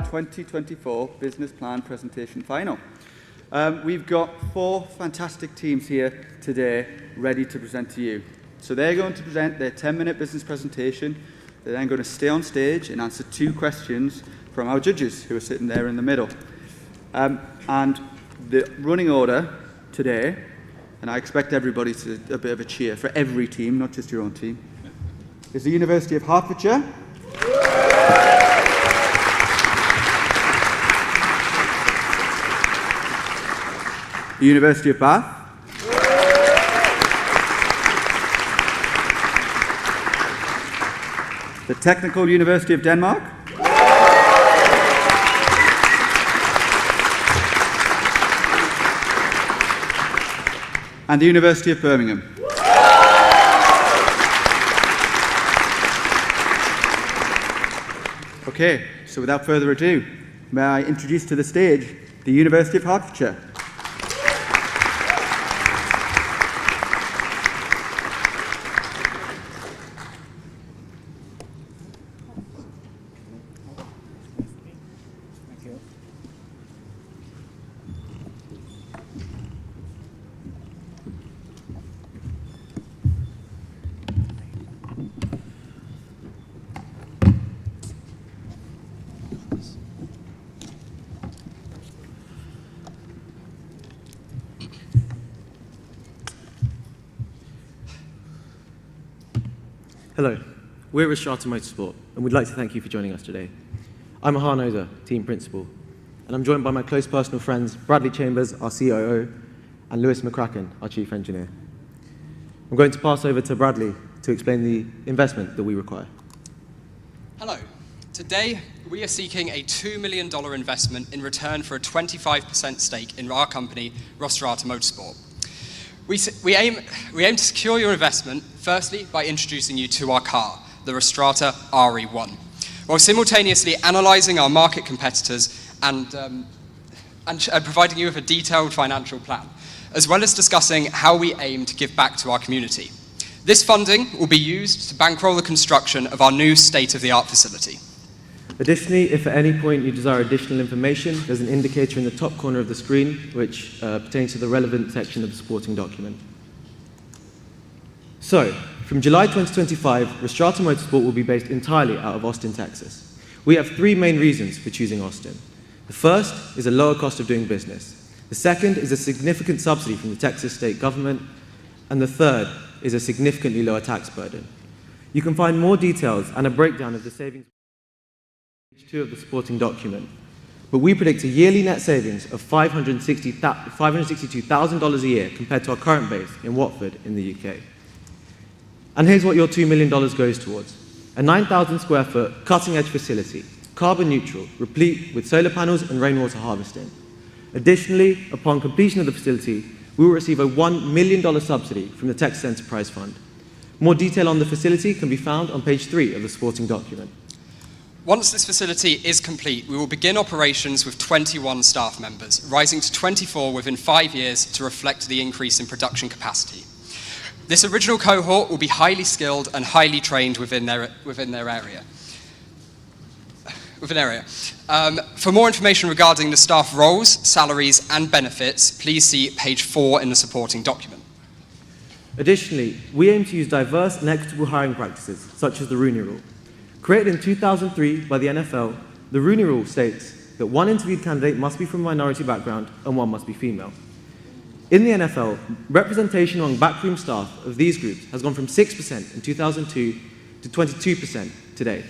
2024 Business Plan Presentation Final. We've got 4 fantastic teams here today ready to present to you. So they're going to present their 10-minute business presentation. They're then going to stay on stage and answer 2 questions from our judges who are sitting there in the middle. And the running order today, and I expect everybody to a bit of a cheer for every team, not just your own team, is the University of Hertfordshire, the University of Bath, the Technical University of Denmark, and the University of Birmingham. Okay, so without further ado, may I introduce to the stage the University of Hertfordshire. Hello, we're Strata Motorsport, and we'd like to thank you for joining us today. I'm Ahan Oza, team principal, and I'm joined by my close personal friends, Bradley Chambers, our COO, and Lewis McCracken, our chief engineer. I'm going to pass over to Bradley to explain the investment that we require. Hello. Today, we are seeking a $2 million investment in return for a 25% stake in our company, Strata Motorsport. We aim to secure your investment, firstly, by introducing you to our car, the Strata RE1, while simultaneously analysing our market competitors and providing you with a detailed financial plan, as well as discussing how we aim to give back to our community. This funding will be used to bankroll the construction of our new state-of-the-art facility. Additionally, if at any point you desire additional information, there's an indicator in the top corner of the screen which pertains to the relevant section of the supporting document. So, from July 2025, Strata Motorsport will be based entirely out of Austin, Texas. We have 3 main reasons for choosing Austin. The first is a lower cost of doing business. The second is a significant subsidy from the Texas state government. And the third is a significantly lower tax burden. You can find more details and a breakdown of the savings on page 2 of the supporting document. But we predict a yearly net savings of $562,000 a year compared to our current base in Watford in the UK. And here's what your $2 million goes towards. A 9,000 square foot cutting-edge facility, carbon neutral, replete with solar panels and rainwater harvesting. Additionally, upon completion of the facility, we will receive a $1 million subsidy from the Texas Enterprise Fund. More detail on the facility can be found on page 3 of the supporting document. Once this facility is complete, we will begin operations with 21 staff members, rising to 24 within 5 years to reflect the increase in production capacity. This original cohort will be highly skilled and highly trained within their area. For more information regarding the staff roles, salaries, and benefits, please see page 4 in the supporting document. Additionally, we aim to use diverse and equitable hiring practices, such as the Rooney Rule. Created in 2003 by the NFL, the Rooney Rule states that 1 interviewed candidate must be from a minority background and 1 must be female. In the NFL, representation among backroom staff of these groups has gone from 6% in 2002 to 22% today.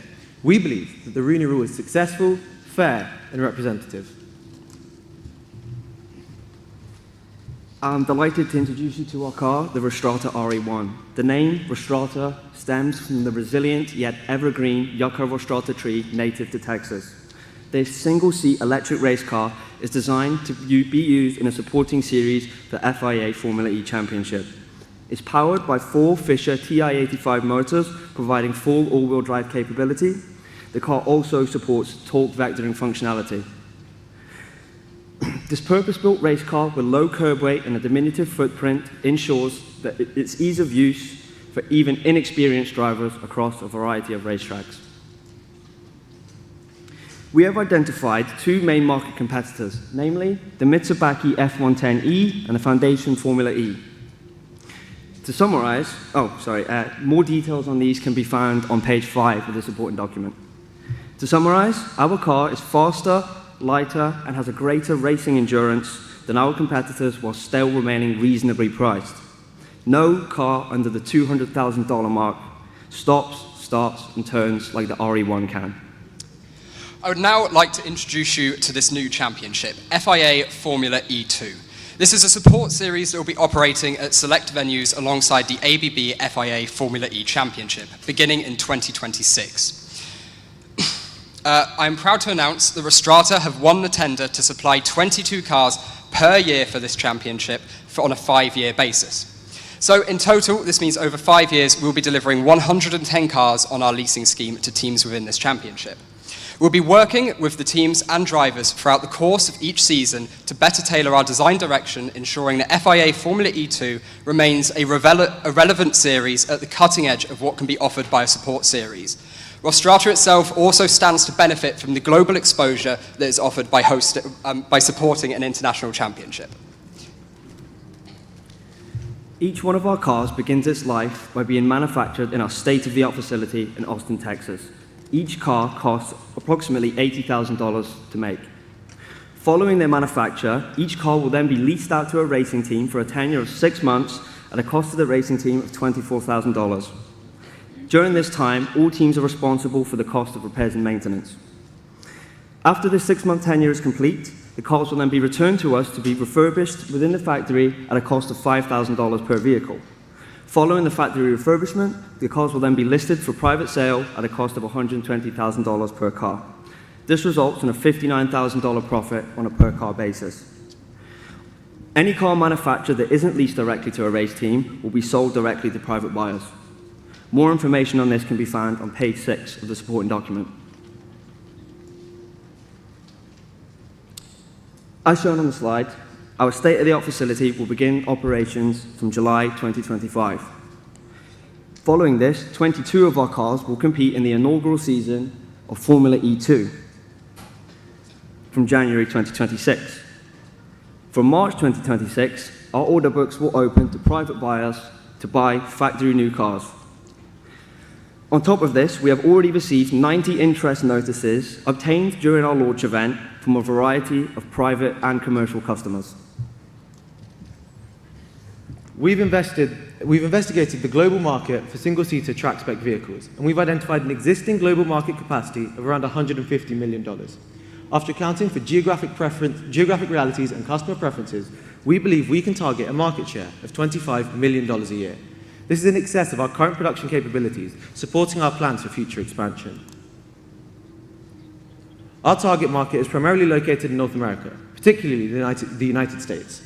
We believe that the Rooney Rule is successful, fair, and representative. I'm delighted to introduce you to our car, the Strata RE1. The name Strata stems from the resilient yet evergreen Yucca rostrata tree native to Texas. This single-seat electric race car is designed to be used in a supporting series for FIA Formula E Championship. It's powered by 4 Fisher TI-85 motors, providing full all-wheel drive capability. The car also supports torque vectoring functionality. This purpose-built race car with low curb weight and a diminutive footprint ensures that its ease of use for even inexperienced drivers across a variety of racetracks. We have identified two main market competitors, namely the Mitsubishi F110E and the Foundation Formula E. To summarize, more details on these can be found on page 5 of the supporting document. To summarize, our car is faster, lighter, and has a greater racing endurance than our competitors while still remaining reasonably priced. No car under the $200,000 mark stops, starts, and turns like the RE1 can. I would now like to introduce you to this new championship, FIA Formula E2. This is a support series that will be operating at select venues alongside the ABB FIA Formula E Championship, beginning in 2026. I'm proud to announce that Rostrata have won the tender to supply 22 cars per year for this championship on a 5-year basis. So in total, this means over 5 years, we'll be delivering 110 cars on our leasing scheme to teams within this championship. We'll be working with the teams and drivers throughout the course of each season to better tailor our design direction, ensuring that FIA Formula E2 remains a relevant series at the cutting edge of what can be offered by a support series. Rostrata itself also stands to benefit from the global exposure that is offered by supporting an international championship. Each one of our cars begins its life by being manufactured in our state-of-the-art facility in Austin, Texas. Each car costs approximately $80,000 to make. Following their manufacture, each car will then be leased out to a racing team for a tenure of 6 months at a cost to the racing team of $24,000. During this time, all teams are responsible for the cost of repairs and maintenance. After the 6-month tenure is complete, the cars will then be returned to us to be refurbished within the factory at a cost of $5,000 per vehicle. Following the factory refurbishment, the cars will then be listed for private sale at a cost of $120,000 per car. This results in a $59,000 profit on a per-car basis. Any car manufactured that isn't leased directly to a race team will be sold directly to private buyers. More information on this can be found on page 6 of the supporting document. As shown on the slide, our state-of-the-art facility will begin operations from July 2025. Following this, 22 of our cars will compete in the inaugural season of Formula E2 from January 2026. From March 2026, our order books will open to private buyers to buy factory new cars. On top of this, we have already received 90 interest notices obtained during our launch event from a variety of private and commercial customers. We've investigated the global market for single-seater track-spec vehicles, and we've identified an existing global market capacity of around $150 million. After accounting for geographic realities and customer preferences, we believe we can target a market share of $25 million a year. This is in excess of our current production capabilities, supporting our plans for future expansion. Our target market is primarily located in North America, particularly the United States,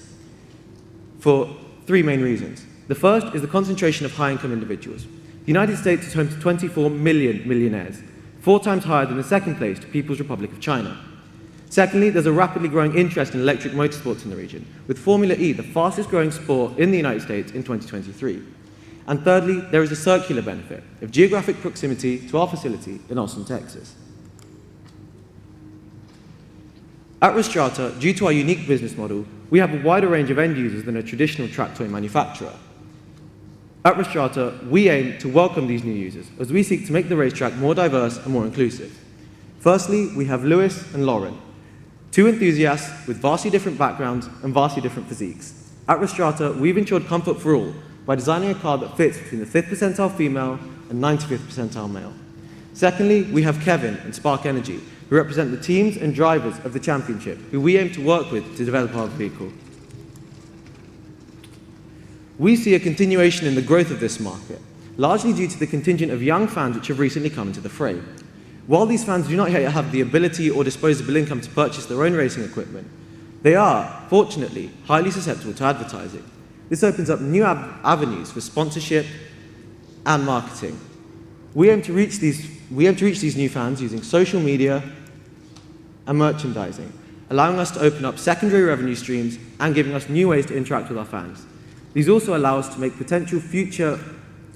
for 3 main reasons. The first is the concentration of high-income individuals. The United States is home to 24 million millionaires, 4 times higher than the second place to People's Republic of China. Secondly, there's a rapidly growing interest in electric motorsports in the region, with Formula E the fastest growing sport in the United States in 2023. And thirdly, there is a circular benefit of geographic proximity to our facility in Austin, Texas. At Rostrata, due to our unique business model, we have a wider range of end users than a traditional track toy manufacturer. At Rostrata, we aim to welcome these new users as we seek to make the racetrack more diverse and more inclusive. Firstly, we have Lewis and Lauren, 2 enthusiasts with vastly different backgrounds and vastly different physiques. At Rostrata, we've ensured comfort for all by designing a car that fits between the 5th percentile female and 95th percentile male. Secondly, we have Kevin and Spark Energy, who represent the teams and drivers of the championship, who we aim to work with to develop our vehicle. We see a continuation in the growth of this market, largely due to the contingent of young fans which have recently come into the fray. While these fans do not yet have the ability or disposable income to purchase their own racing equipment, they are, fortunately, highly susceptible to advertising. This opens up new avenues for sponsorship and marketing. We aim to reach these new fans using social media and merchandising, allowing us to open up secondary revenue streams and giving us new ways to interact with our fans. These also allow us to make potential future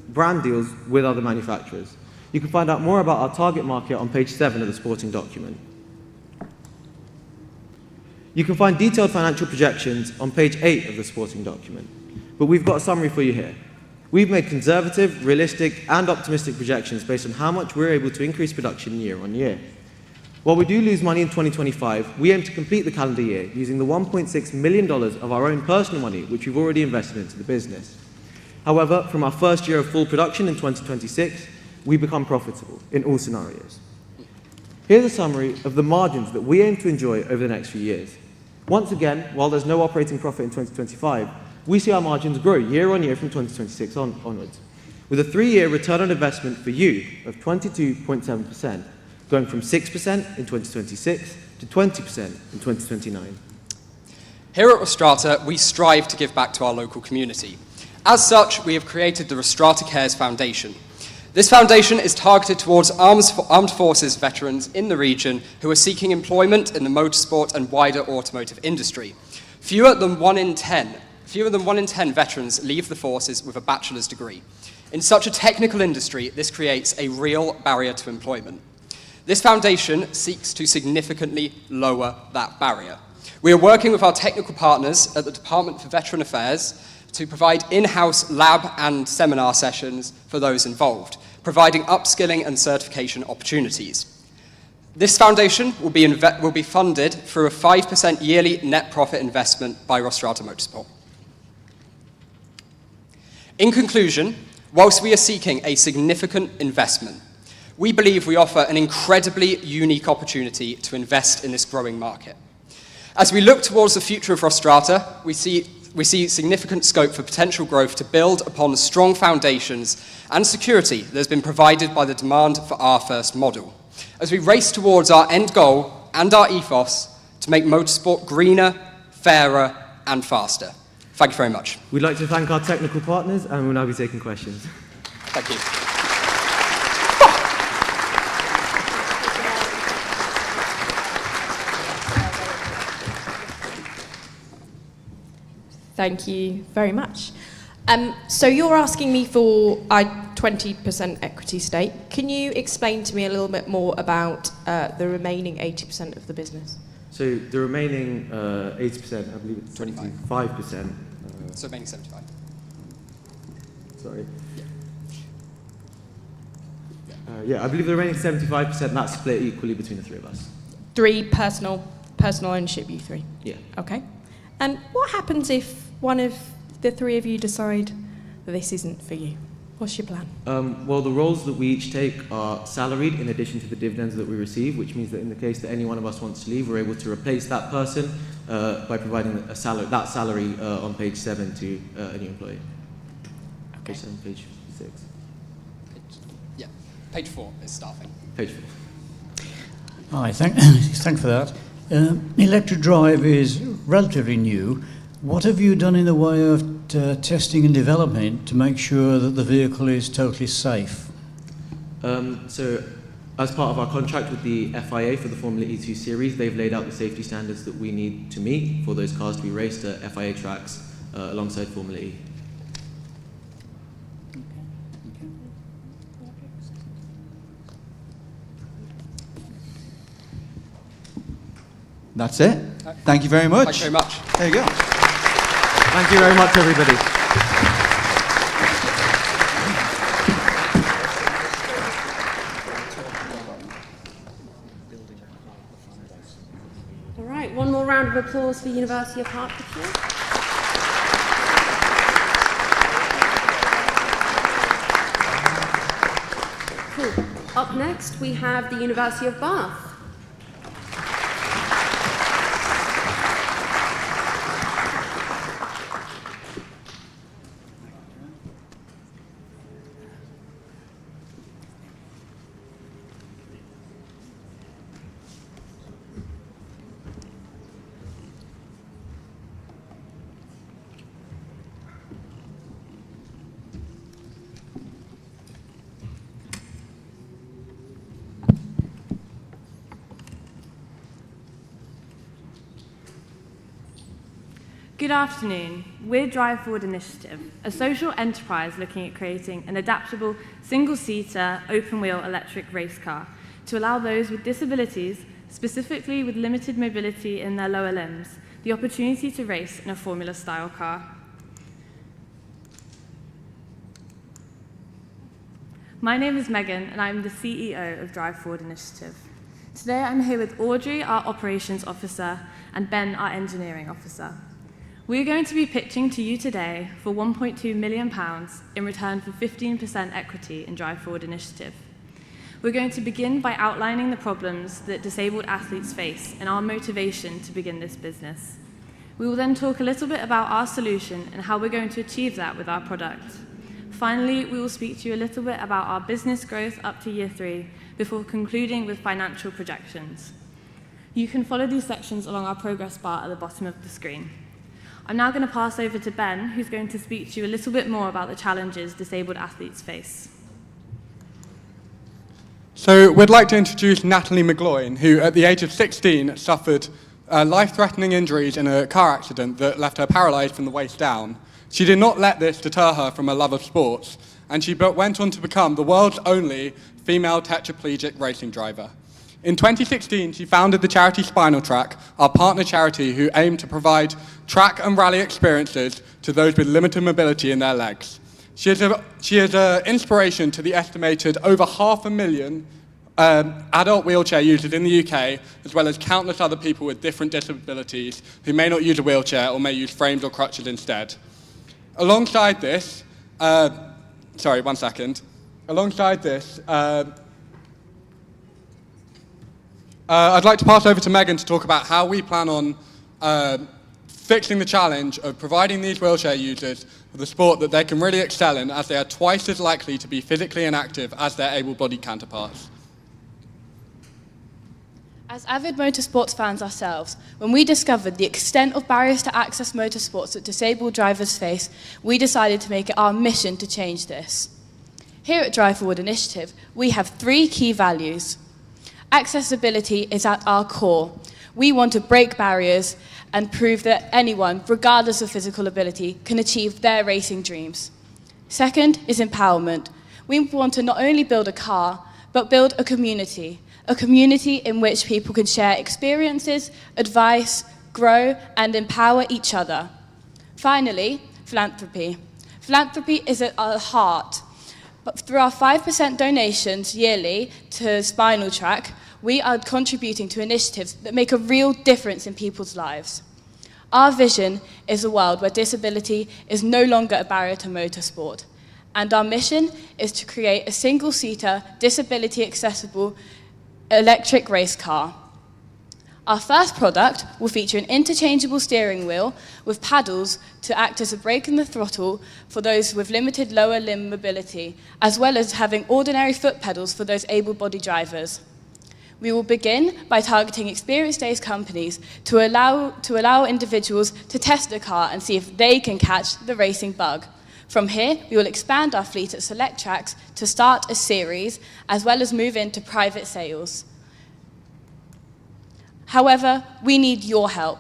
brand deals with other manufacturers. You can find out more about our target market on page 7 of the sporting document. You can find detailed financial projections on page 8 of the supporting document, but we've got a summary for you here. We've made conservative, realistic, and optimistic projections based on how much we're able to increase production year on year. While we do lose money in 2025, we aim to complete the calendar year using the $1.6 million of our own personal money, which we've already invested into the business. However, from our first year of full production in 2026, we become profitable in all scenarios. Here's a summary of the margins that we aim to enjoy over the next few years. Once again, while there's no operating profit in 2025, we see our margins grow year on year from 2026 onwards, with a 3-year return on investment for you of 22.7%, going from 6% in 2026 to 20% in 2029. Here at Rostrata, we strive to give back to our local community. As such, we have created the Rostrata Cares Foundation. This foundation is targeted towards armed forces veterans in the region who are seeking employment in the motorsport and wider automotive industry. Fewer than 1 in 10 veterans leave the forces with a bachelor's degree. In such a technical industry, this creates a real barrier to employment. This foundation seeks to significantly lower that barrier. We are working with our technical partners at the Department for Veteran Affairs to provide in-house lab and seminar sessions for those involved, providing upskilling and certification opportunities. This foundation will be funded through a 5% yearly net profit investment by Rostrata Motorsport. In conclusion, whilst we are seeking a significant investment, we believe we offer an incredibly unique opportunity to invest in this growing market. As we look towards the future of Rostrata, we see significant scope for potential growth to build upon the strong foundations and security that has been provided by the demand for our first model, as we race towards our end goal and our ethos to make motorsport greener, fairer, and faster. Thank you very much. We'd like to thank our technical partners, and we'll now be taking questions. Thank you. Thank you very much. So you're asking me for a 20% equity stake. Can you explain to me a little bit more about the remaining 80% of the business? So the remaining 80%, I believe it's 25%. So remaining 75. Sorry. Yeah, I believe the remaining 75%, that's split equally between the three of us. 3 personal ownership, you 3? Yeah. Okay. And what happens if one of the 3 of you decide that this isn't for you? What's your plan? Well, the roles that we each take are salaried in addition to the dividends that we receive, which means that in the case that any one of us wants to leave, we're able to replace that person by providing that salary on page 7 to a new employee. Okay. Page 7, page 6. Yeah, page 4 is staffing. Page 4. Hi, thanks for that. Electric drive is relatively new. What have you done in the way of testing and development to make sure that the vehicle is totally safe? So, as part of our contract with the FIA for the Formula E2 series, they've laid out the safety standards that we need to meet for those cars to be raced at FIA tracks alongside Formula E. That's it. Thank you very much. Thank you very much. There you go. Thank you very much, everybody. All right, one more round of applause for University of Hertfordshire. Cool. Up next, we have the University of Bath. Good afternoon. We're Drive Forward Initiative, a social enterprise looking at creating an adaptable, single-seater, open-wheel electric race car to allow those with disabilities, specifically with limited mobility in their lower limbs, the opportunity to race in a Formula-style car. My name is Megan, and I'm the CEO of Drive Forward Initiative. Today I'm here with Audrey, our Operations Officer, and Ben, our Engineering Officer. We're going to be pitching to you today for £1.2 million in return for 15% equity in Drive Forward Initiative. We're going to begin by outlining the problems that disabled athletes face and our motivation to begin this business. We will then talk a little bit about our solution and how we're going to achieve that with our product. Finally, we will speak to you a little bit about our business growth up to year 3 before concluding with financial projections. You can follow these sections along our progress bar at the bottom of the screen. I'm now going to pass over to Ben, who's going to speak to you a little bit more about the challenges disabled athletes face. So we'd like to introduce Natalie McGloin, who at the age of 16 suffered life-threatening injuries in a car accident that left her paralysed from the waist down. She did not let this deter her from her love of sports, and she went on to become the world's only female tetraplegic racing driver. In 2016, she founded the charity Spinal Track, our partner charity who aimed to provide track and rally experiences to those with limited mobility in their legs. She is an inspiration to the estimated over 500,000 adult wheelchair users in the UK, as well as countless other people with different disabilities who may not use a wheelchair or may use frames or crutches instead. Alongside this, I'd like to pass over to Megan to talk about how we plan on fixing the challenge of providing these wheelchair users with a sport that they can really excel in, as they are twice as likely to be physically inactive as their able-bodied counterparts. As avid motorsports fans ourselves, when we discovered the extent of barriers to access motorsports that disabled drivers face, we decided to make it our mission to change this. Here at Drive Forward Initiative, we have 3 key values. Accessibility is at our core. We want to break barriers and prove that anyone, regardless of physical ability, can achieve their racing dreams. Second is empowerment. We want to not only build a car, but build a community in which people can share experiences, advice, grow, and empower each other. Finally, philanthropy. Philanthropy is at our heart. But through our 5% donations yearly to Spinal Track, we are contributing to initiatives that make a real difference in people's lives. Our vision is a world where disability is no longer a barrier to motorsport. And our mission is to create a single-seater, disability-accessible electric race car. Our first product will feature an interchangeable steering wheel with paddles to act as a brake and the throttle for those with limited lower limb mobility, as well as having ordinary foot pedals for those able-bodied drivers. We will begin by targeting experience-based companies to allow individuals to test the car and see if they can catch the racing bug. From here, we will expand our fleet at select tracks to start a series, as well as move into private sales. However, we need your help.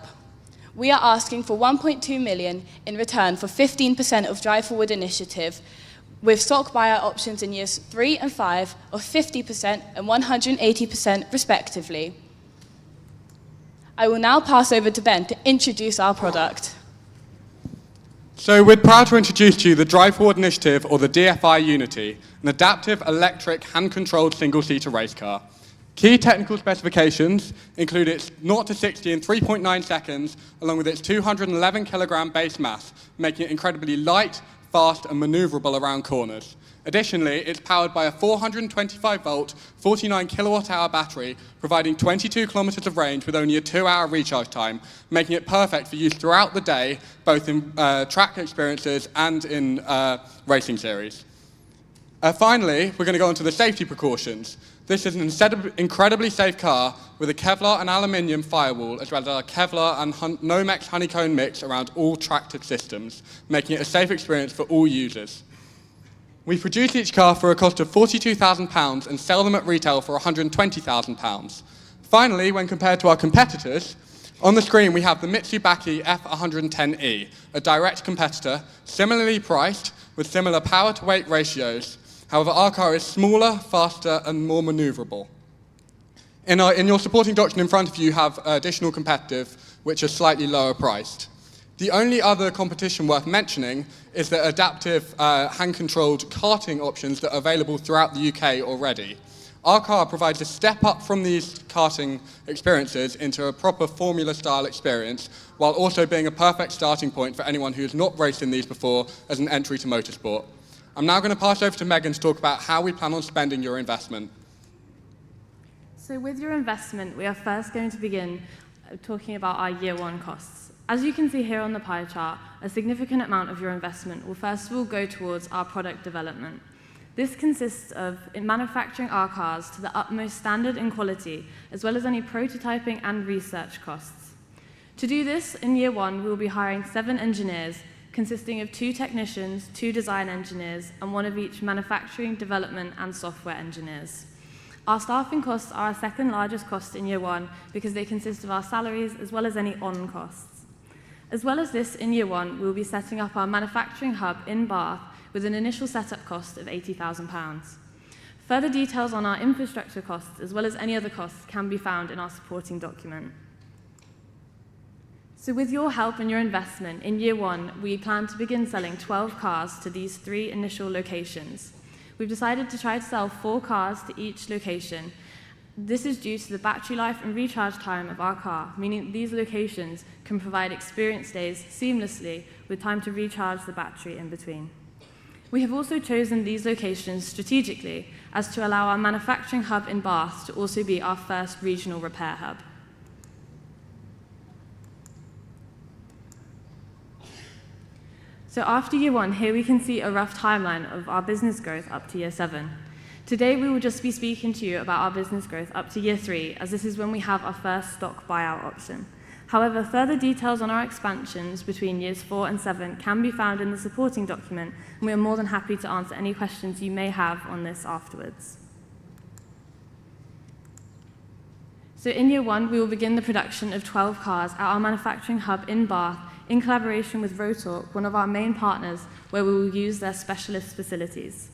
We are asking for £1.2 million in return for 15% of Drive Forward Initiative, with stock buyout options in years 3 and 5 of 50% and 180% respectively. I will now pass over to Ben to introduce our product. So we're proud to introduce to you the Drive Forward Initiative, or the DFI Unity, an adaptive electric hand-controlled single-seater race car. Key technical specifications include its 0 to 60 in 3.9 seconds, along with its 211 kilogram base mass, making it incredibly light, fast and maneuverable around corners. Additionally, it's powered by a 425-volt, 49-kilowatt-hour battery, providing 22 kilometers of range with only a 2-hour recharge time, making it perfect for use throughout the day, both in track experiences and in racing series. Finally, we're going to go on to the safety precautions. This is an incredibly safe car with a Kevlar and aluminium firewall, as well as a Kevlar and Nomex honeycomb mix around all tractor systems, making it a safe experience for all users. We produce each car for a cost of £42,000 and sell them at retail for £120,000. Finally, when compared to our competitors, on the screen we have the Mitsubishi F110e, a direct competitor, similarly priced with similar power-to-weight ratios. However, our car is smaller, faster, and more maneuverable. In your supporting document in front of you, you have additional competitive, which are slightly lower priced. The only other competition worth mentioning is the adaptive hand-controlled karting options that are available throughout the UK already. Our car provides a step up from these karting experiences into a proper formula-style experience, while also being a perfect starting point for anyone who has not raced in these before as an entry to motorsport. I'm now going to pass over to Megan to talk about how we plan on spending your investment. So with your investment, we are first going to begin talking about our year one costs. As you can see here on the pie chart, a significant amount of your investment will first of all go towards our product development. This consists of manufacturing our cars to the utmost standard and quality, as well as any prototyping and research costs. To do this, in year one, we will be hiring 7 engineers, consisting of 2 technicians, 2 design engineers, and 1 of each manufacturing, development, and software engineers. Our staffing costs are our second largest cost in year one because they consist of our salaries as well as any on costs. As well as this, in year one, we will be setting up our manufacturing hub in Bath with an initial setup cost of £80,000. Further details on our infrastructure costs as well as any other costs can be found in our supporting document. So with your help and your investment, in year one, we plan to begin selling 12 cars to these 3 initial locations. We've decided to try to sell 4 cars to each location. This is due to the battery life and recharge time of our car, meaning these locations can provide experience days seamlessly with time to recharge the battery in between. We have also chosen these locations strategically as to allow our manufacturing hub in Bath to also be our first regional repair hub. So after year one, here we can see a rough timeline of our business growth up to year 7. Today we will just be speaking to you about our business growth up to year 3, as this is when we have our first stock buyout option. However, further details on our expansions between years 4 and 7 can be found in the supporting document, and we are more than happy to answer any questions you may have on this afterwards. So in year 1, we will begin the production of 12 cars at our manufacturing hub in Bath, in collaboration with Rotork, one of our main partners, where we will use their specialist facilities.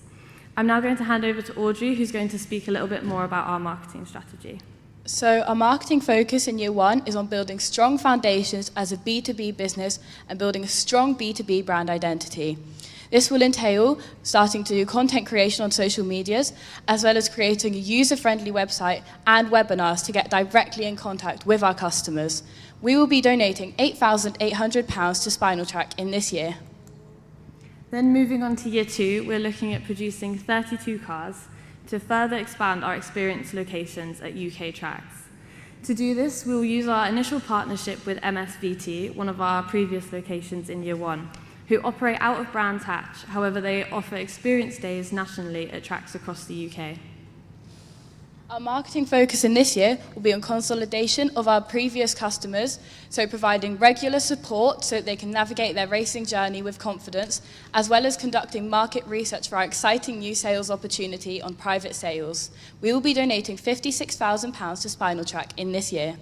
I'm now going to hand over to Audrey, who's going to speak a little bit more about our marketing strategy. So our marketing focus in year 1 is on building strong foundations as a B2B business and building a strong B2B brand identity. This will entail starting to do content creation on social medias, as well as creating a user-friendly website and webinars to get directly in contact with our customers. We will be donating £8,800 to Spinal Track in this year. Then moving on to year 2, we're looking at producing 32 cars to further expand our experience locations at UK tracks. To do this, we will use our initial partnership with MSVT, one of our previous locations in year 1, who operate out of Brands Hatch. However, they offer experience days nationally at tracks across the UK. Our marketing focus in this year will be on consolidation of our previous customers, so providing regular support so that they can navigate their racing journey with confidence, as well as conducting market research for our exciting new sales opportunity on private sales. We will be donating £56,000 to Spinal Track in this year.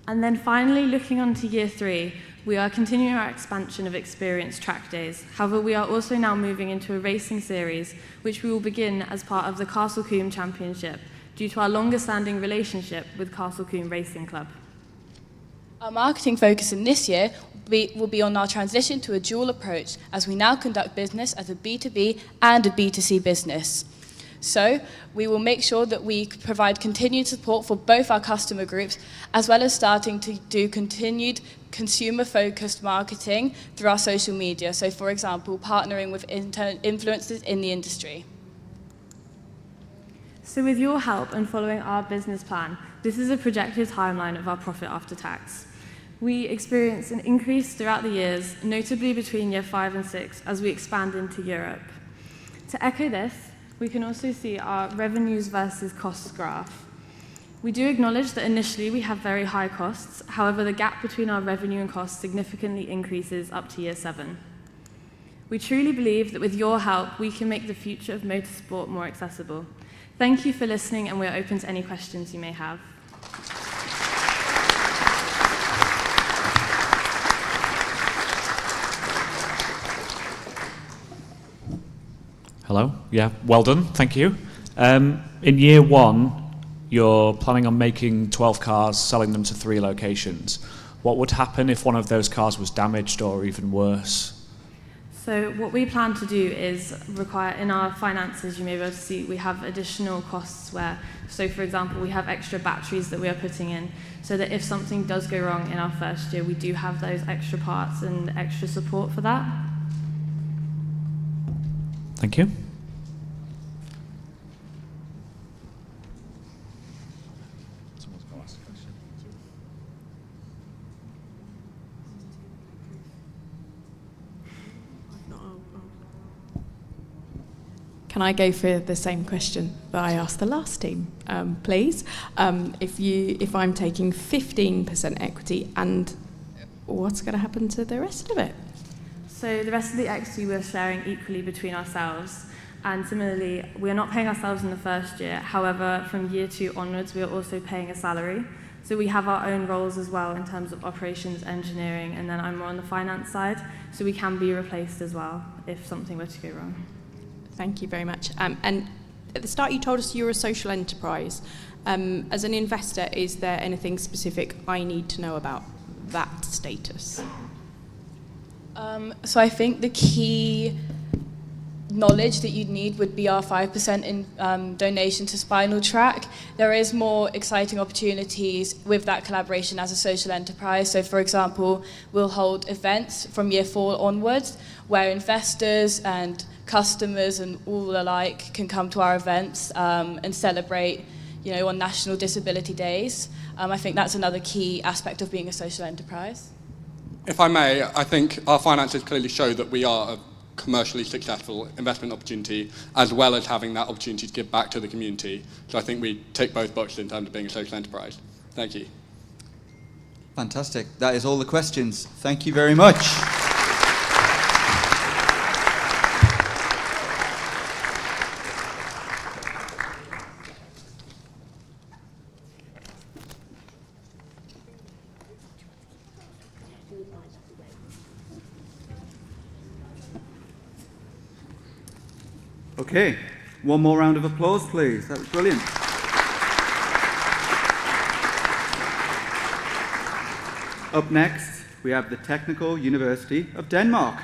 And then finally, looking on to year 3, we are continuing our expansion of experience track days. However, we are also now moving into a racing series, which we will begin as part of the Castle Combe Championship, due to our longer-standing relationship with Castle Combe Racing Club. Our marketing focus in this year will be on our transition to a dual approach, as we now conduct business as a B2B and a B2C business. So we will make sure that we provide continued support for both our customer groups, as well as starting to do continued consumer-focused marketing through our social media. So, for example, partnering with influencers in the industry. So with your help and following our business plan, this is a projected timeline of our profit after tax. We experience an increase throughout the years, notably between year 5 and 6, as we expand into Europe. To echo this, we can also see our revenues versus costs graph. We do acknowledge that initially we have very high costs. However, the gap between our revenue and costs significantly increases up to year 7. We truly believe that with your help, we can make the future of motorsport more accessible. Thank you for listening, and we are open to any questions you may have. Hello. Yeah, well done. Thank you. In year 1, you're planning on making 12 cars, selling them to 3 locations. What would happen if one of those cars was damaged or even worse? So what we plan to do is require, in our finances, you may be able to see, we have additional costs where, so for example, we have extra batteries that we are putting in, so that if something does go wrong in our first year, we do have those extra parts and extra support for that. Thank you. Can I go for the same question that I asked the last team, please? If I'm taking 15% equity, and what's going to happen to the rest of it? So the rest of the equity we're sharing equally between ourselves. And similarly, we are not paying ourselves in the first year. However, from year 2 onwards, we are also paying a salary. So we have our own roles as well in terms of operations, engineering, and then I'm more on the finance side. So we can be replaced as well if something were to go wrong. Thank you very much. And at the start, you told us you're a social enterprise. As an investor, is there anything specific I need to know about that status? So I think the key knowledge that you'd need would be our 5% in donation to Spinal Track. There is more exciting opportunities with that collaboration as a social enterprise. So for example, we'll hold events from year 4 onwards where investors and customers and all alike can come to our events and celebrate, on National Disability Days. I think that's another key aspect of being a social enterprise. If I may, I think our finances clearly show that we are a commercially successful investment opportunity, as well as having that opportunity to give back to the community. So I think we tick both boxes in terms of being a social enterprise. Thank you. Fantastic. That is all the questions. Thank you very much. Okay, one more round of applause, please. That was brilliant. Up next, we have the Technical University of Denmark.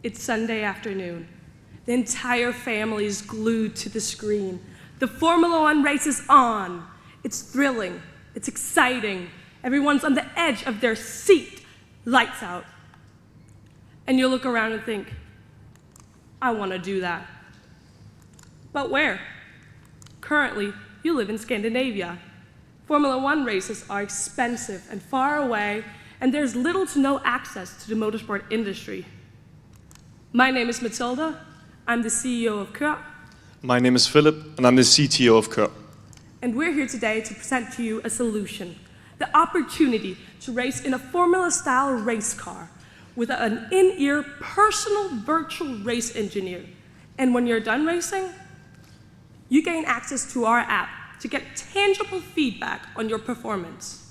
It's Sunday afternoon. The entire family is glued to the screen. The Formula One race is on. It's thrilling. It's exciting. Everyone's on the edge of their seat. Lights out. And you look around and think, I want to do that. But where? Currently, you live in Scandinavia. Formula One races are expensive and far away, and there's little to no access to the motorsport industry. My name is Matilda. I'm the CEO of Kør. My name is Philip, and I'm the CTO of Kør. And we're here today to present to you a solution, the opportunity to race in a Formula-style race car with an in-ear personal virtual race engineer. And when you're done racing, you gain access to our app to get tangible feedback on your performance.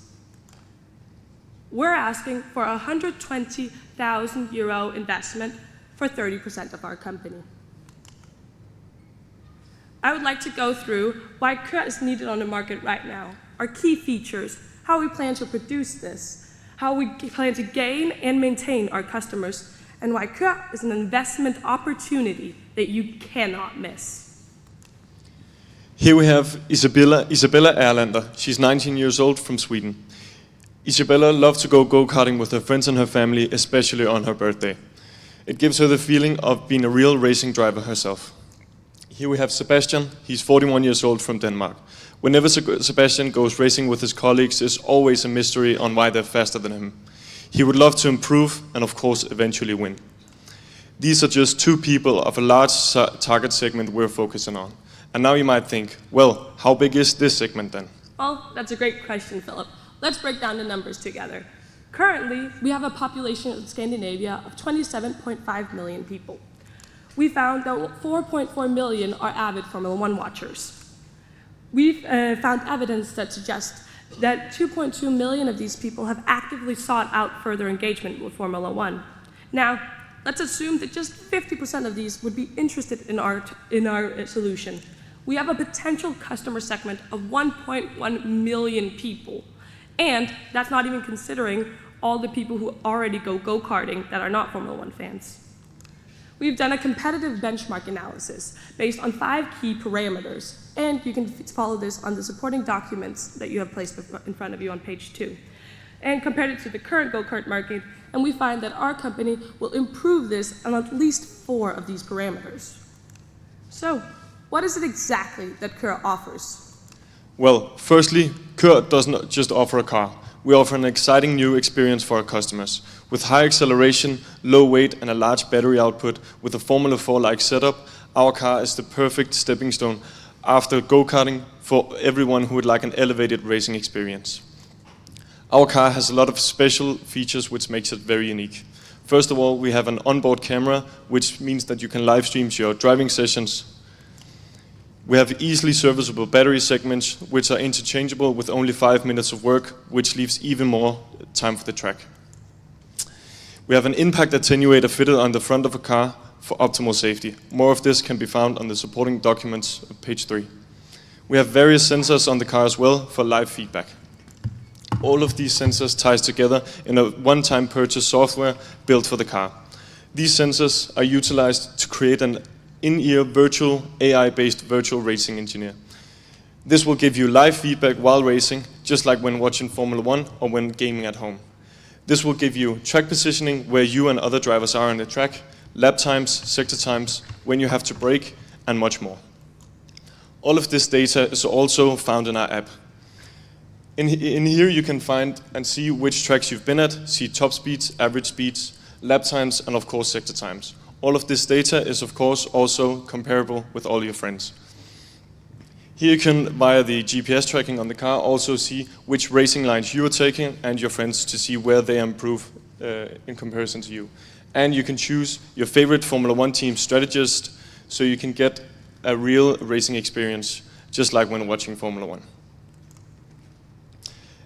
We're asking for a €120,000 investment for 30% of our company. I would like to go through why Kør is needed on the market right now, our key features, how we plan to produce this, how we plan to gain and maintain our customers, and why Kør is an investment opportunity that you cannot miss. Here we have Isabella Erlander. She's 19 years old from Sweden. Isabella loves to go go-karting with her friends and her family, especially on her birthday. It gives her the feeling of being a real racing driver herself. Here we have Sebastian. He's 41 years old from Denmark. Whenever Sebastian goes racing with his colleagues, there's always a mystery on why they're faster than him. He would love to improve and, of course, eventually win. These are just 2 people of a large target segment we're focusing on. And now you might think, well, how big is this segment then? Well, that's a great question, Philip. Let's break down the numbers together. Currently, we have a population in Scandinavia of 27.5 million people. We found that 4.4 million are avid Formula One watchers. We've found evidence that suggests that 2.2 million of these people have actively sought out further engagement with Formula One. Now, let's assume that just 50% of these would be interested in our solution. We have a potential customer segment of 1.1 million people. And that's not even considering all the people who already go go-karting that are not Formula One fans. We've done a competitive benchmark analysis based on 5 key parameters, and you can follow this on the supporting documents that you have placed in front of you on page 2. And compared it to the current go-kart market, and we find that our company will improve this on at least 4 of these parameters. So, what is it exactly that Kura offers? Well, firstly, Kura does not just offer a car. We offer an exciting new experience for our customers. With high acceleration, low weight, and a large battery output, with a Formula 4-like setup, our car is the perfect stepping stone after go-karting for everyone who would like an elevated racing experience. Our car has a lot of special features which makes it very unique. First of all, we have an onboard camera, which means that you can live stream your driving sessions. We have easily serviceable battery segments, which are interchangeable with only 5 minutes of work, which leaves even more time for the track. We have an impact attenuator fitted on the front of a car for optimal safety. More of this can be found on the supporting documents on page 3. We have various sensors on the car as well for live feedback. All of these sensors ties together in a one-time purchase software built for the car. These sensors are utilized to create an in-ear virtual AI-based virtual racing engineer. This will give you live feedback while racing, just like when watching Formula 1 or when gaming at home. This will give you track positioning where you and other drivers are on the track, lap times, sector times, when you have to brake, and much more. All of this data is also found in our app. In here you can find and see which tracks you've been at, see top speeds, average speeds, lap times, and of course sector times. All of this data is of course also comparable with all your friends. Here you can, via the GPS tracking on the car, also see which racing lines you are taking and your friends to see where they improve in comparison to you. And you can choose your favorite Formula 1 team strategist so you can get a real racing experience, just like when watching Formula 1.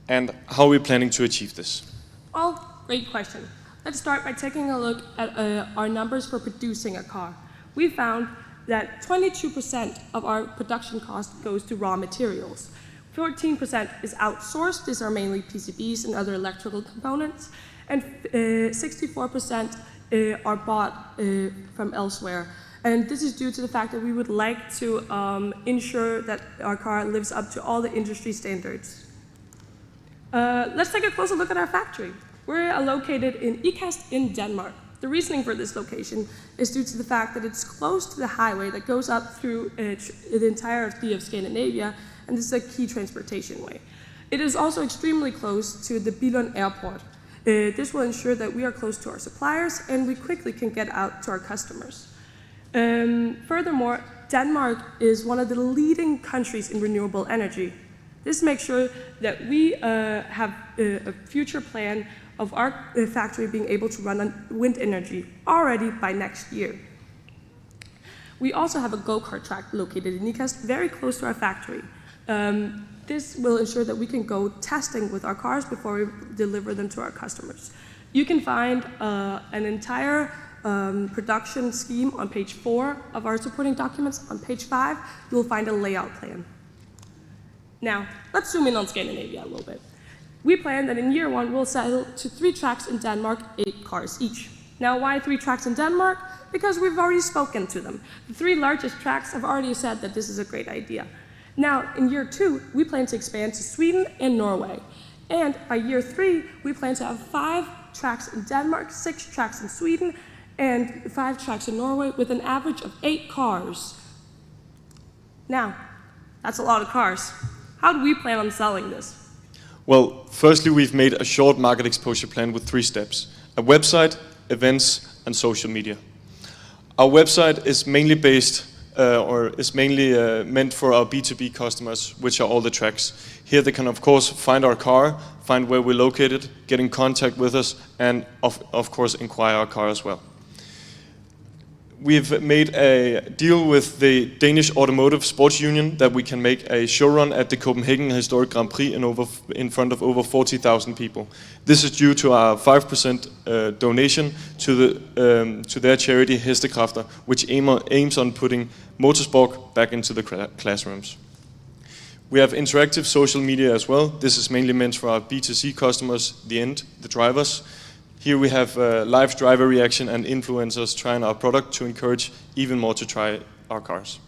And how are we planning to achieve this? Well, great question. Let's start by taking a look at our numbers for producing a car. We found that 22% of our production cost goes to raw materials. 14% is outsourced. These are mainly PCBs and other electrical components. And 64% are bought from elsewhere. And this is due to the fact that we would like to ensure that our car lives up to all the industry standards. Let's take a closer look at our factory. We're located in Ikast in Denmark. The reasoning for this location is due to the fact that it's close to the highway that goes up through the entirety of Scandinavia, and this is a key transportation way. It is also extremely close to the Billund airport. This will ensure that we are close to our suppliers and we quickly can get out to our customers. Furthermore, Denmark is one of the leading countries in renewable energy. This makes sure that we have a future plan of our factory being able to run on wind energy already by next year. We also have a go-kart track located in Ikast, very close to our factory. This will ensure that we can go testing with our cars before we deliver them to our customers. You can find an entire production scheme on page 4 of our supporting documents. On page 5, you will find a layout plan. Now, let's zoom in on Scandinavia a little bit. We plan that in year 1, we'll sell to 3 tracks in Denmark, 8 cars each. Now, why 3 tracks in Denmark? Because we've already spoken to them. The 3 largest tracks have already said that this is a great idea. Now, in year 2, we plan to expand to Sweden and Norway. And by year 3, we plan to have 5 tracks in Denmark, 6 tracks in Sweden, and 5 tracks in Norway with an average of 8 cars. Now, that's a lot of cars. How do we plan on selling this? Well, firstly, we've made a short market exposure plan with 3 steps: a website, events, and social media. Our website is mainly meant for our B2B customers, which are all the tracks. Here they can of course find our car, find where we're located, get in contact with us, and of course inquire our car as well. We've made a deal with the Danish Automotive Sports Union that we can make a showrun at the Copenhagen Historic Grand Prix in front of over 40,000 people. This is due to our 5% donation to their charity Hestekræfter, which aims on putting motorsport back into the classrooms. We have interactive social media as well. This is mainly meant for our B2C customers, the drivers. Here we have live driver reaction and influencers trying our product to encourage even more to try our cars.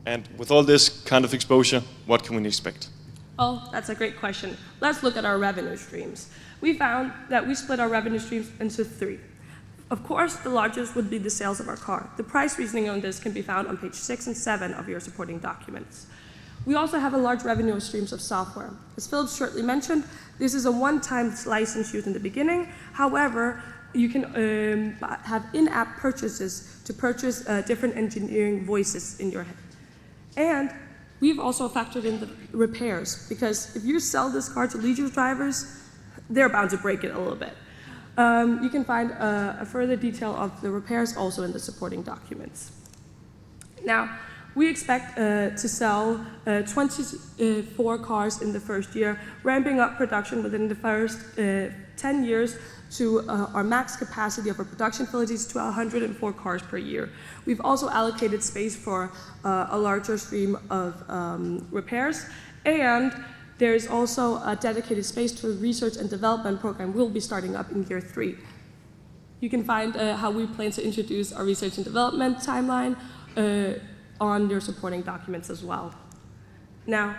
And with all this kind of exposure, what can we expect? Well, that's a great question. Let's look at our revenue streams. We found that we split our revenue streams into 3. Of course, the largest would be the sales of our car. The price reasoning on this can be found on page 6 and 7 of your supporting documents. We also have a large revenue streams of software. As Philip shortly mentioned, this is a one-time license used in the beginning. However, you can have in-app purchases to purchase different engineering voices in your head. And we've also factored in the repairs, because if you sell this car to leisure drivers, they're bound to break it a little bit. You can find a further detail of the repairs also in the supporting documents. Now, we expect to sell 24 cars in the first year, ramping up production within the first 10 years to our max capacity of our production facilities to 104 cars per year. We've also allocated space for a larger stream of repairs, and there's also a dedicated space to a research and development program we'll be starting up in year 3. You can find how we plan to introduce our research and development timeline on your supporting documents as well. Now,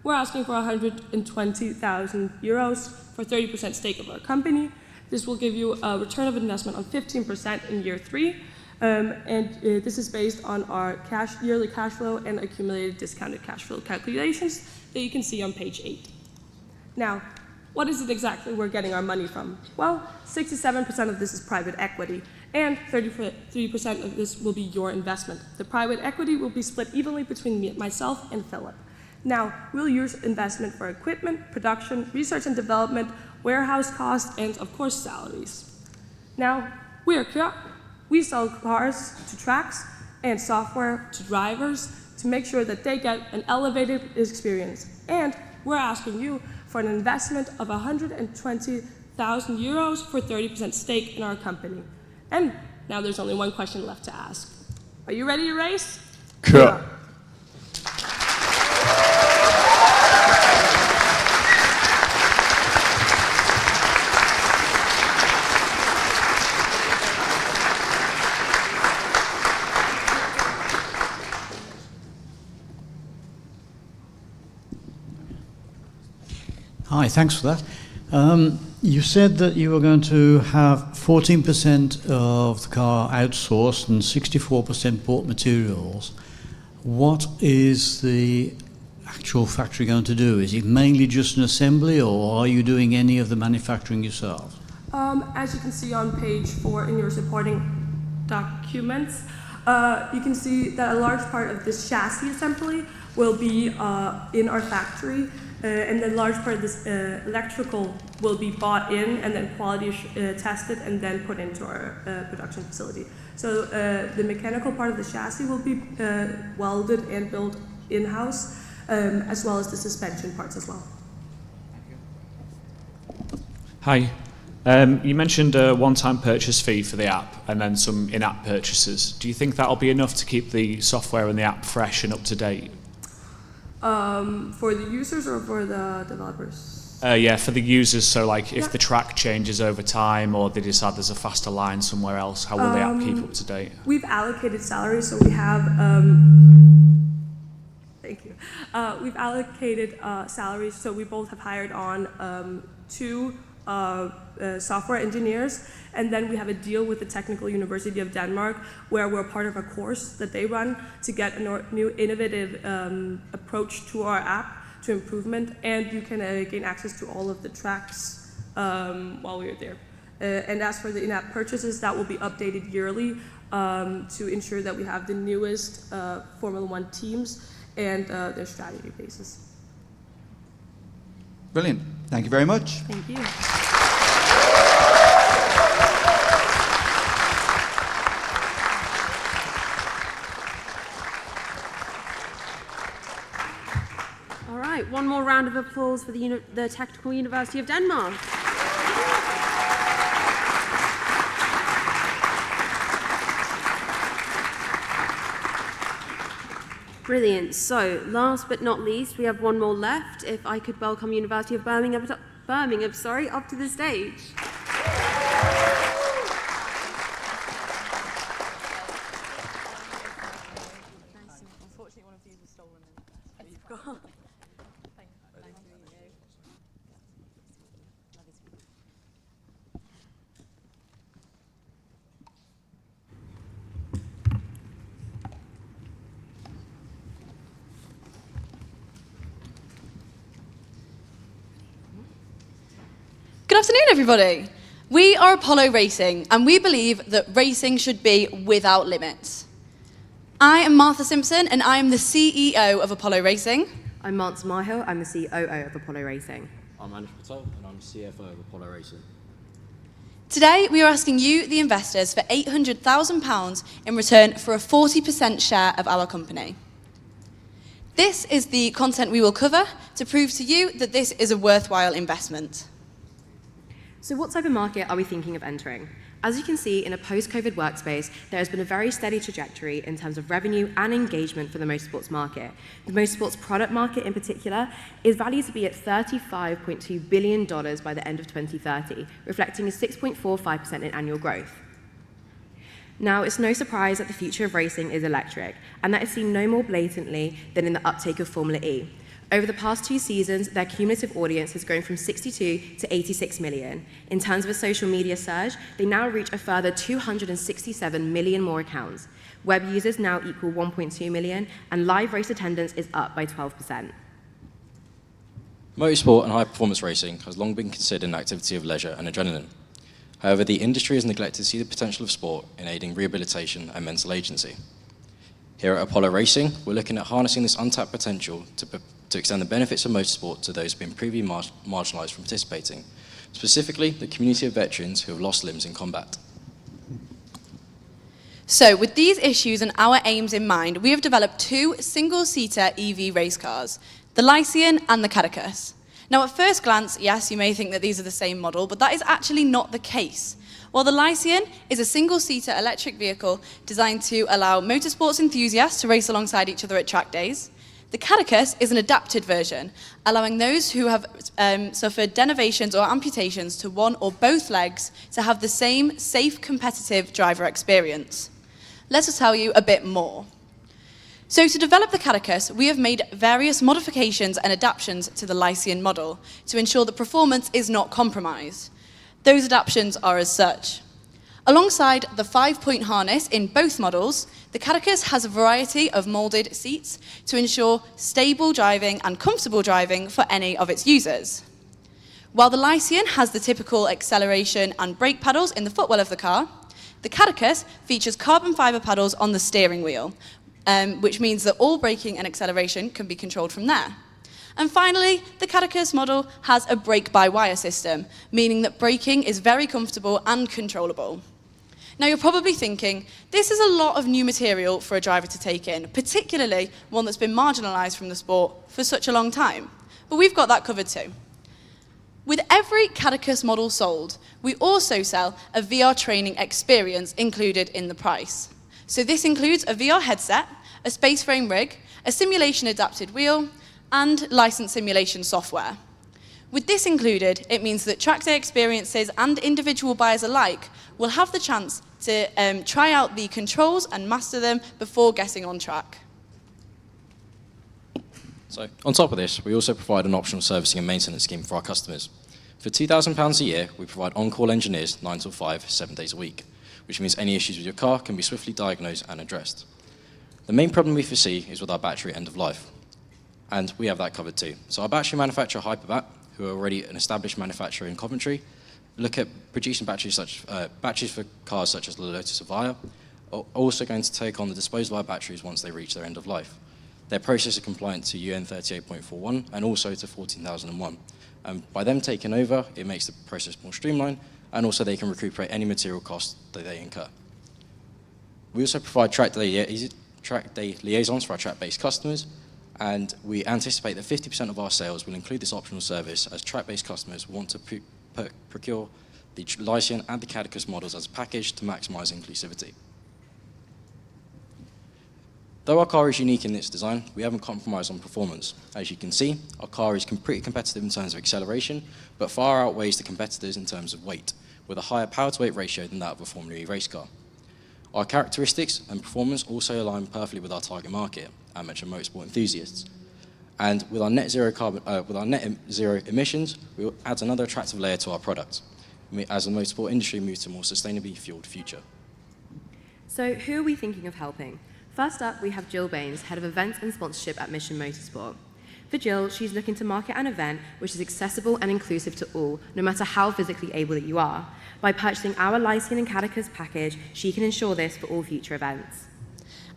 we're asking for 120,000 euros for 30% stake of our company. This will give you a return of investment on 15% in year 3, this is based on our yearly cash flow and accumulated discounted cash flow calculations that you can see on page 8. Now, what is it exactly we're getting our money from? Well, 67% of this is private equity, and 33% of this will be your investment. The private equity will be split evenly between myself and Philip. Now, we'll use investment for equipment, production, research and development, warehouse costs, and of course, salaries. Now, we are Kør. We sell cars to tracks and software to drivers to make sure that they get an elevated experience. And we're asking you for an investment of 120,000 euros for 30% stake in our company. And now there's only one question left to ask. Are you ready to race? Kør. Hi, thanks for that. You said that you were going to have 14% of the car outsourced and 64% bought materials. What is the actual factory going to do? Is it mainly just an assembly, or are you doing any of the manufacturing yourself? As you can see on page 4 in your supporting documents, you can see that a large part of this chassis assembly will be in our factory. And then large part of this electrical will be bought in and then quality tested and then put into our production facility. So the mechanical part of the chassis will be welded and built in-house, as well as the suspension parts as well. Hi. You mentioned a one-time purchase fee for the app and then some in-app purchases. Do you think that'll be enough to keep the software and the app fresh and up to date? For the users or for the developers? Yeah, for the users. So like if the track changes over time or they decide there's a faster line somewhere else, how will the app keep up to date? We've allocated salaries, so we have, thank you. We've allocated salaries, so we both have hired on 2 software engineers, and then we have a deal with the Technical University of Denmark where we're part of a course that they run to get a new innovative approach to our app, to improvement, and you can gain access to all of the tracks while we're there. And as for the in-app purchases, that will be updated yearly to ensure that we have the newest Formula One teams and their strategy basis. Brilliant. Thank you very much. Thank you. All right, one more round of applause for the Technical University of Denmark. Brilliant. So, last but not least, we have one more left. If I could welcome University of Birmingham, up to the stage. Unfortunately, one of these was stolen. You've got. Good afternoon, everybody. We are Apollo Racing, and we believe that racing should be without limits. I am Martha Simpson, and I am the CEO of Apollo Racing. I'm Mance Mahill. I'm the COO of Apollo Racing. I'm Anish Patel, and I'm CFO of Apollo Racing. Today, we are asking you, the investors, for £800,000 in return for a 40% share of our company. This is the content we will cover to prove to you that this is a worthwhile investment. So what type of market are we thinking of entering? As you can see, in a post-COVID workspace, there has been a very steady trajectory in terms of revenue and engagement for the motorsports market. The motorsports product market in particular is valued to be at $35.2 billion by the end of 2030, reflecting a 6.45% in annual growth. Now, it's no surprise that the future of racing is electric, and that is seen no more blatantly than in the uptake of Formula E. Over the past 2 seasons, their cumulative audience has grown from 62 to 86 million. In terms of a social media surge, they now reach a further 267 million more accounts. Web users now equal 1.2 million, and live race attendance is up by 12%. Motorsport and high-performance racing has long been considered an activity of leisure and adrenaline. However, the industry has neglected to see the potential of sport in aiding rehabilitation and mental agency. Here at Apollo Racing, we're looking at harnessing this untapped potential to extend the benefits of motorsport to those who have been previously marginalised from participating, specifically the community of veterans who have lost limbs in combat. So, with these issues and our aims in mind, we have developed 2 single-seater EV race cars, the Lycian and the Catechus. Now, at first glance, yes, you may think that these are the same model, but that is actually not the case. While the Lycian is a single-seater electric vehicle designed to allow motorsports enthusiasts to race alongside each other at track days, the Catechus is an adapted version, allowing those who have suffered denervations or amputations to one or both legs to have the same safe, competitive driver experience. Let us tell you a bit more. So to develop the Catechus, we have made various modifications and adaptations to the Lycian model to ensure that performance is not compromised. Those adaptations are as such. Alongside the 5-point harness in both models, the Catechus has a variety of moulded seats to ensure stable driving and comfortable driving for any of its users. While the Lycian has the typical acceleration and brake paddles in the footwell of the car, the Catechus features carbon fibre paddles on the steering wheel, which means that all braking and acceleration can be controlled from there. And finally, the Catechus model has a brake-by-wire system, meaning that braking is very comfortable and controllable. Now, you're probably thinking, this is a lot of new material for a driver to take in, particularly one that's been marginalised from the sport for such a long time. But we've got that covered too. With every Catechus model sold, we also sell a VR training experience included in the price. So this includes a VR headset, a space frame rig, a simulation-adapted wheel, and licensed simulation software. With this included, it means that track day experiences and individual buyers alike will have the chance to try out the controls and master them before getting on track. So, on top of this, we also provide an optional servicing and maintenance scheme for our customers. For £2,000 a year, we provide on-call engineers 9 till 5, 7 days a week, which means any issues with your car can be swiftly diagnosed and addressed. The main problem we foresee is with our battery end of life, and we have that covered too. So our battery manufacturer, Hyperbat, who are already an established manufacturer in Coventry, look at producing batteries for cars such as the Lotus Evija, are also going to take on the disposal of our batteries once they reach their end of life. Their process is compliant to UN 38.41 and also to 14001. By them taking over, it makes the process more streamlined, and also they can recuperate any material costs that they incur. We also provide track day liaisons for our track-based customers, and we anticipate that 50% of our sales will include this optional service, as track-based customers want to procure the Lycian and the Cadicus models as a package to maximise inclusivity. Though our car is unique in its design, we haven't compromised on performance. As you can see, our car is pretty competitive in terms of acceleration, but far outweighs the competitors in terms of weight, with a higher power-to-weight ratio than that of a Formula E race car. Our characteristics and performance also align perfectly with our target market, amateur motorsport enthusiasts. And with our net zero emissions, we add another attractive layer to our product, as the motorsport industry moves to a more sustainably fueled future. So who are we thinking of helping? First up, we have Jill Baines, Head of Events and Sponsorship at Mission Motorsport. For Jill, she's looking to market an event which is accessible and inclusive to all, no matter how physically able that you are. By purchasing our Lycian and Cadicus package, she can ensure this for all future events.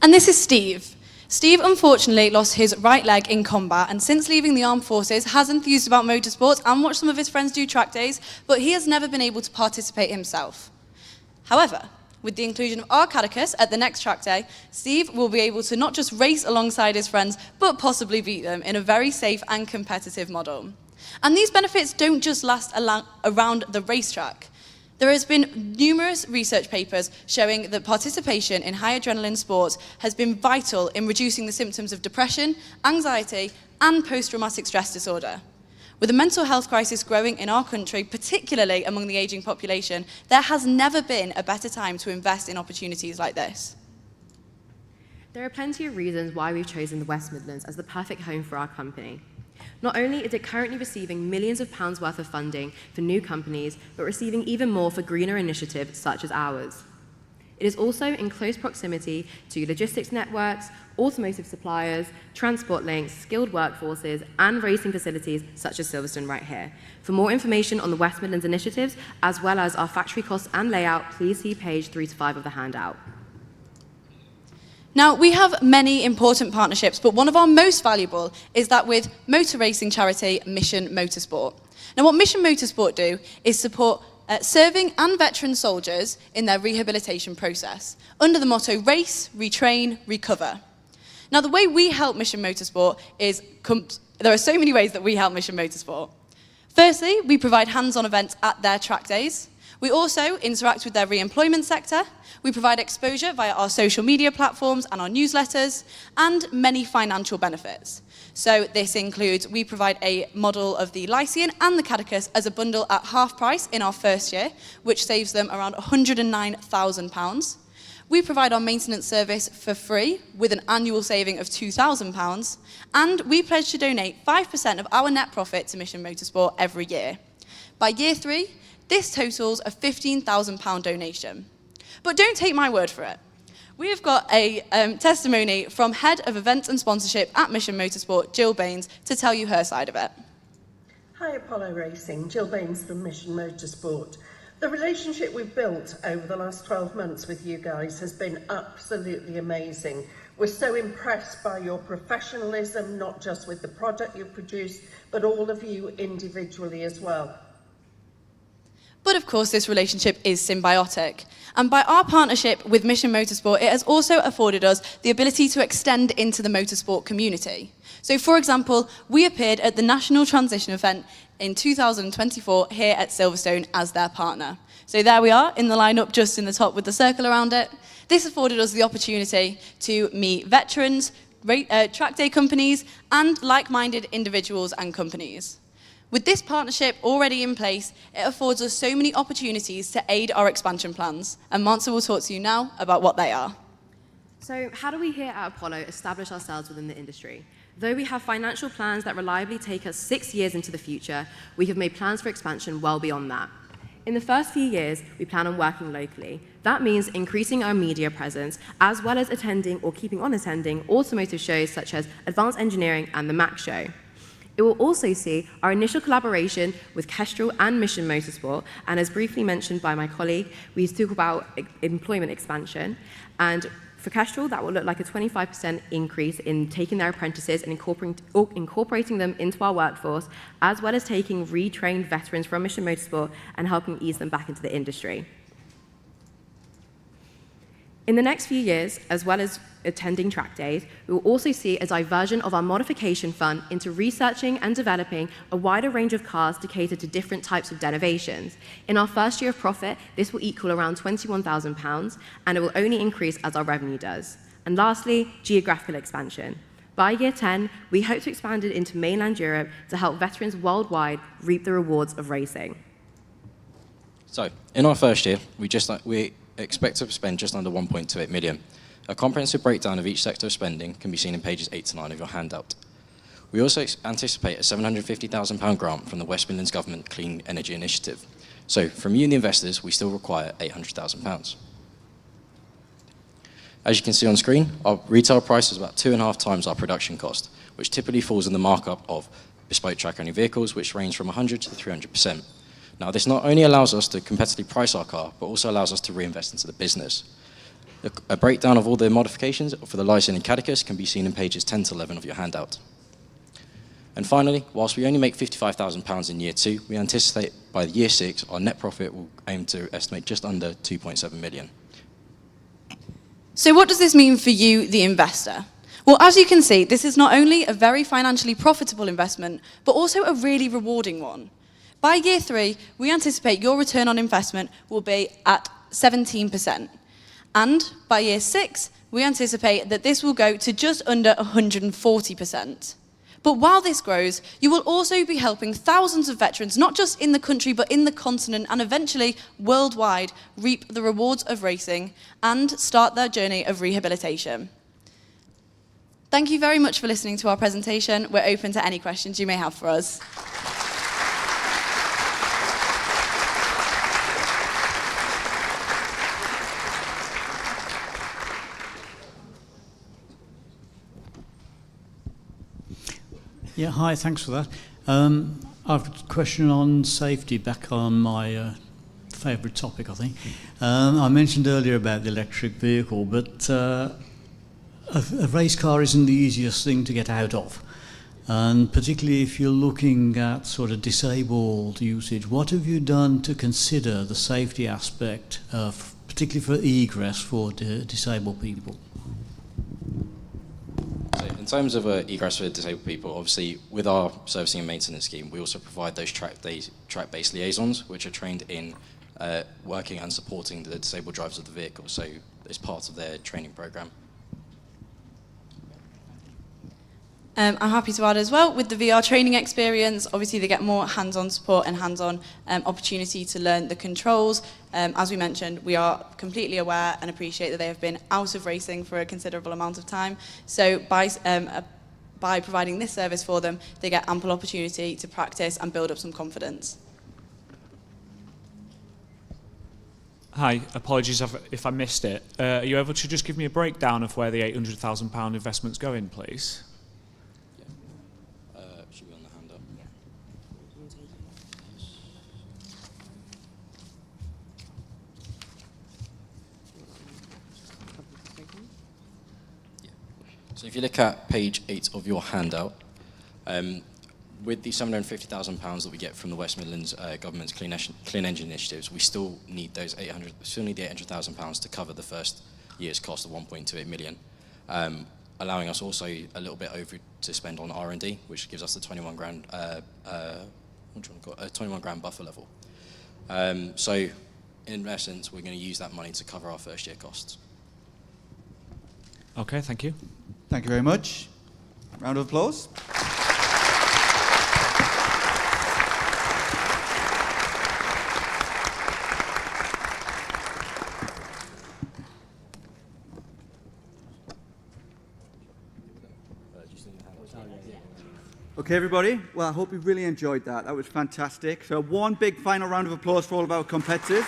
And this is Steve. Steve unfortunately lost his right leg in combat, and since leaving the armed forces has enthused about motorsports and watched some of his friends do track days, but he has never been able to participate himself. However, with the inclusion of our Cadicus at the next track day, Steve will be able to not just race alongside his friends, but possibly beat them in a very safe and competitive model. And these benefits don't just last around the racetrack. There has been numerous research papers showing that participation in high adrenaline sports has been vital in reducing the symptoms of depression, anxiety, and post-traumatic stress disorder. With the mental health crisis growing in our country, particularly among the ageing population, there has never been a better time to invest in opportunities like this. There are plenty of reasons why we've chosen the West Midlands as the perfect home for our company. Not only is it currently receiving millions of pounds worth of funding for new companies, but receiving even more for greener initiatives such as ours. It is also in close proximity to logistics networks, automotive suppliers, transport links, skilled workforces, and racing facilities such as Silverstone right here. For more information on the West Midlands initiatives, as well as our factory costs and layout, please see page 3 to 5 of the handout. Now, we have many important partnerships, but one of our most valuable is that with motor racing charity Mission Motorsport. Now, what Mission Motorsport do is support serving and veteran soldiers in their rehabilitation process, under the motto race, retrain, recover. Now, the way we help Mission Motorsport is, there are so many ways that we help Mission Motorsport. Firstly, we provide hands-on events at their track days. We also interact with their re-employment sector. We provide exposure via our social media platforms and our newsletters, and many financial benefits. So this includes, we provide a model of the Lycian and the Cadicus as a bundle at half price in our first year, which saves them around £109,000. We provide our maintenance service for free with an annual saving of £2,000, and we pledge to donate 5% of our net profit to Mission Motorsport every year. By year 3, this totals a £15,000 donation. But don't take my word for it. We have got a testimony from Head of Events and Sponsorship at Mission Motorsport, Jill Baines, to tell you her side of it. Hi Apollo Racing, Jill Baines from Mission Motorsport. The relationship we've built over the last 12 months with you guys has been absolutely amazing. We're so impressed by your professionalism, not just with the product you produce, but all of you individually as well. But of course, this relationship is symbiotic. And by our partnership with Mission Motorsport, it has also afforded us the ability to extend into the motorsport community. So, for example, we appeared at the National Transition event in 2024 here at Silverstone as their partner. So there we are in the lineup, just in the top with the circle around it. This afforded us the opportunity to meet veterans, track day companies, and like-minded individuals and companies. With this partnership already in place, it affords us so many opportunities to aid our expansion plans. And Mansa will talk to you now about what they are. So how do we here at Apollo establish ourselves within the industry? Though we have financial plans that reliably take us 6 years into the future, we have made plans for expansion well beyond that. In the first few years, we plan on working locally. That means increasing our media presence, as well as attending or keeping on attending automotive shows such as Advanced Engineering and the MAC Show. It will also see our initial collaboration with Kestrel and Mission Motorsport, and as briefly mentioned by my colleague, we talk about employment expansion, and for Kestrel, that will look like a 25% increase in taking their apprentices and incorporating them into our workforce, as well as taking retrained veterans from Mission Motorsport and helping ease them back into the industry. In the next few years, as well as attending track days, we will also see a diversion of our modification fund into researching and developing a wider range of cars to cater to different types of derivations. In our first year of profit, this will equal around £21,000, and it will only increase as our revenue does. And lastly, geographical expansion. By year 10, we hope to expand it into mainland Europe to help veterans worldwide reap the rewards of racing. So, in our first year, we expect to spend just under 1.28 million. A comprehensive breakdown of each sector of spending can be seen in pages 8 to 9 of your handout. We also anticipate a £750,000 grant from the West Midlands Government Clean Energy Initiative. So, from you and the investors, we still require £800,000. As you can see on screen, our retail price is about 2.5 times our production cost, which typically falls in the markup of bespoke track-only vehicles, which range from 100 to 300%. Now, this not only allows us to competitively price our car, but also allows us to reinvest into the business. A breakdown of all the modifications for the Lycian and Catechus can be seen in pages 10 to 11 of your handout. And finally, whilst we only make £55,000 in year 2, we anticipate by year 6 our net profit will aim to estimate just under 2.7 million. So what does this mean for you, the investor? Well, as you can see, this is not only a very financially profitable investment, but also a really rewarding one. By year 3, we anticipate your return on investment will be at 17%. And by year 6, we anticipate that this will go to just under 140%. But while this grows, you will also be helping thousands of veterans, not just in the country, but in the continent, and eventually worldwide, reap the rewards of racing and start their journey of rehabilitation. Thank you very much for listening to our presentation. We're open to any questions you may have for us. Yeah, hi, thanks for that. I've a question on safety, back on my favourite topic, I think. I mentioned earlier about the electric vehicle, but a race car isn't the easiest thing to get out of. And particularly if you're looking at sort of disabled usage, what have you done to consider the safety aspect, particularly for egress for disabled people? In terms of egress for disabled people, obviously with our servicing and maintenance scheme, we also provide those track-based liaisons, which are trained in working and supporting the disabled drivers of the vehicle. So it's part of their training program. I'm happy to add as well, with the VR training experience, obviously they get more hands-on support and hands-on opportunity to learn the controls. As we mentioned, we are completely aware and appreciate that they have been out of racing for a considerable amount of time. So by providing this service for them, they get ample opportunity to practice and build up some confidence. Hi, apologies if I missed it. Are you able to just give me a breakdown of where the £800,000 investment's going, please? Should be on the handout. Yeah. So if you look at page 8 of your handout, with the £750,000 that we get from the West Midlands Government's Clean Energy Initiatives, we still need the £800,000 to cover the first year's cost of 1.28 million. Allowing us also a little bit over to spend on R&D, which gives us the 21 grand buffer level. So, in essence, we're going to use that money to cover our first year costs. Okay, thank you. Thank you very much. Round of applause. Okay, everybody. Well, I hope you really enjoyed that. That was fantastic. So one big final round of applause for all of our competitors.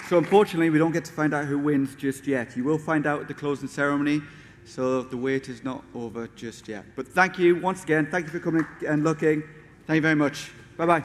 So unfortunately, we don't get to find out who wins just yet. You will find out at the closing ceremony, so the wait is not over just yet. But thank you once again. Thank you for coming and looking. Thank you very much. Bye-bye.